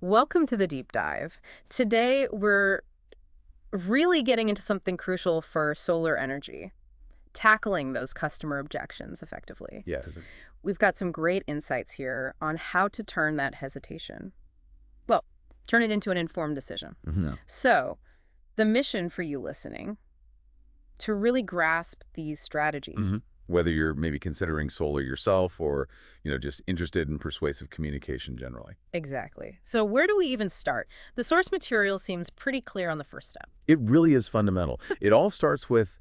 Welcome to the deep dive. Today, we're really getting into something crucial for solar energy, tackling those customer objections effectively. Yes. We've got some great insights here on how to turn that hesitation, well, turn it into an informed decision. Mhm. So, the mission for you listening, to really grasp these strategies. Mhm. Whether you're maybe considering solar yourself or, just interested in persuasive communication generally. Exactly. So, where do we even start? The source material seems pretty clear on the first step. It really is fundamental. It all starts with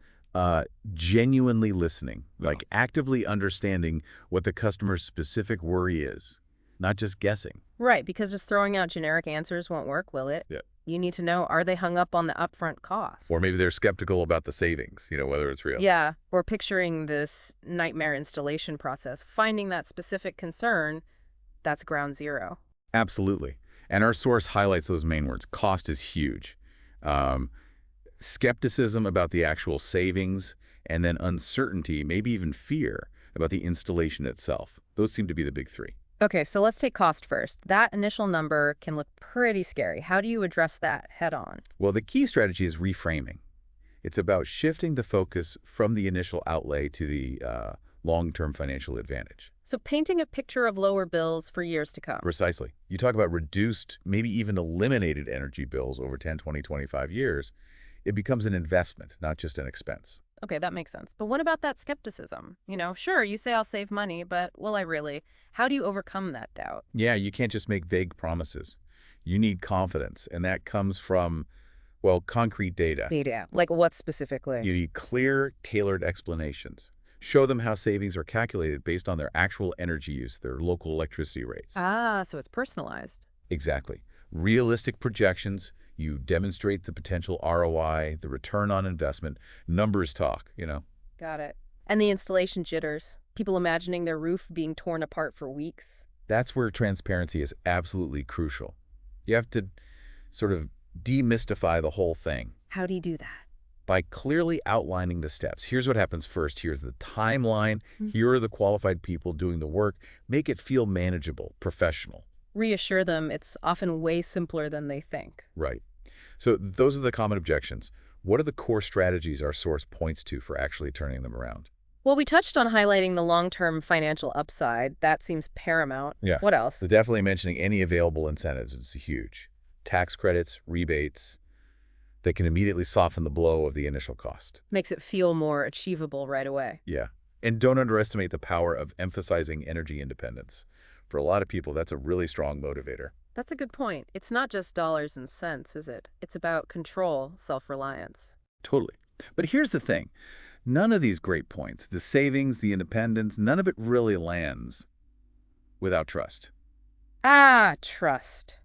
genuinely listening, Yeah. like actively understanding what the customer's specific worry is, not just guessing. Right, because just throwing out generic answers won't work, will it? Yeah. You need to know, are they hung up on the upfront cost? Or maybe they're skeptical about the savings, whether it's real. Yeah, or picturing this nightmare installation process, finding that specific concern, that's ground zero. Absolutely. And our source highlights those main words. Cost is huge. Um, Skepticism about the actual savings, and then uncertainty, maybe even fear about the installation itself. Those seem to be the big three. Okay, so let's take cost first. That initial number can look pretty scary. How do you address that head on? Well, the key strategy is reframing. It's about shifting the focus from the initial outlay to the long-term financial advantage. So painting a picture of lower bills for years to come. Precisely. You talk about reduced, maybe even eliminated energy bills over 10, 20, 25 years. It becomes an investment, not just an expense. Okay, that makes sense. But what about that skepticism? Sure, you say I'll save money, but will I really? How do you overcome that doubt? Yeah, you can't just make vague promises. You need confidence, and that comes from, well, concrete data. Data. Like what specifically? You need clear, tailored explanations. Show them how savings are calculated based on their actual energy use, their local electricity rates. Ah, so it's personalized. Exactly. Realistic projections. You demonstrate the potential ROI, the return on investment. Numbers talk. Got it. And the installation jitters. People imagining their roof being torn apart for weeks. That's where transparency is absolutely crucial. You have to sort of demystify the whole thing How do you do that? by clearly outlining the steps. Here's what happens first. Here's the timeline. Here are the qualified people doing the work. Make it feel manageable, professional. Reassure them it's often way simpler than they think. Right. So those are the common objections. What are the core strategies our source points to for actually turning them around? Well, we touched on highlighting the long-term financial upside. That seems paramount. Yeah. What else? So definitely mentioning any available incentives is huge. Tax credits, rebates, that can immediately soften the blow of the initial cost. Makes it feel more achievable right away. Yeah. And don't underestimate the power of emphasizing energy independence. For a lot of people, that's a really strong motivator. That's a good point. It's not just dollars and cents, is it? It's about control, self-reliance. Totally. But here's the thing. None of these great points, the savings, the independence, none of it really lands without trust. Ah, trust.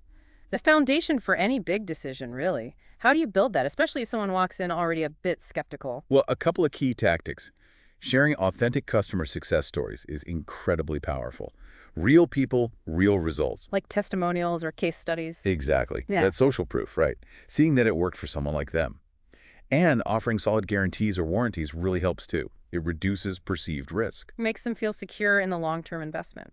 The foundation for any big decision, really. How do you build that, especially if someone walks in already a bit skeptical? Well, a couple of key tactics. Sharing authentic customer success stories is incredibly powerful. Real people, real results. Like testimonials or case studies? Exactly. Yeah. That's social proof, right? Seeing that it worked for someone like them. And offering solid guarantees or warranties really helps too. It reduces perceived risk. Makes them feel secure in the long-term investment.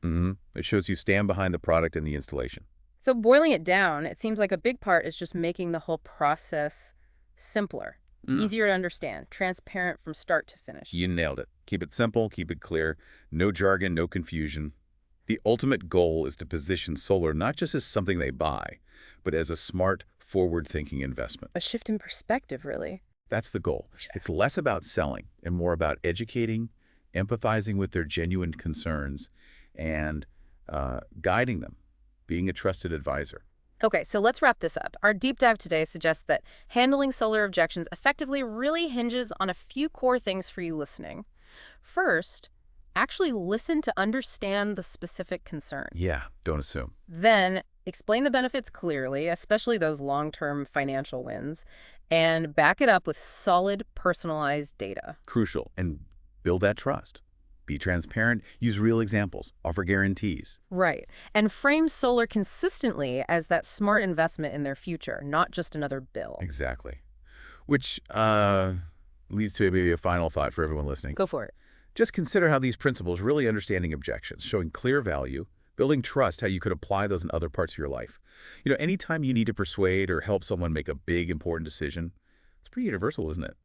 It shows you stand behind the product and the installation. So boiling it down, it seems like a big part is just making the whole process simpler, easier to understand, transparent from start to finish. You nailed it. Keep it simple, keep it clear. No jargon, no confusion. The ultimate goal is to position solar not just as something they buy, but as a smart, forward-thinking investment. A shift in perspective, really. That's the goal. It's less about selling and more about educating, empathizing with their genuine concerns, and guiding them, being a trusted advisor. Okay, so let's wrap this up. Our deep dive today suggests that handling solar objections effectively really hinges on a few core things for you listening. First, actually listen to understand the specific concern. Yeah, don't assume. Then, explain the benefits clearly, especially those long-term financial wins, and back it up with solid, personalized data. Crucial. And build that trust. Be transparent, use real examples, offer guarantees. Right. And frame solar consistently as that smart investment in their future, not just another bill. Exactly. Which leads to maybe a final thought for everyone listening. Go for it. Just consider how these principles really understanding objections, showing clear value, building trust, how you could apply those in other parts of your life. Anytime you need to persuade or help someone make a big, important decision, it's pretty universal, isn't it?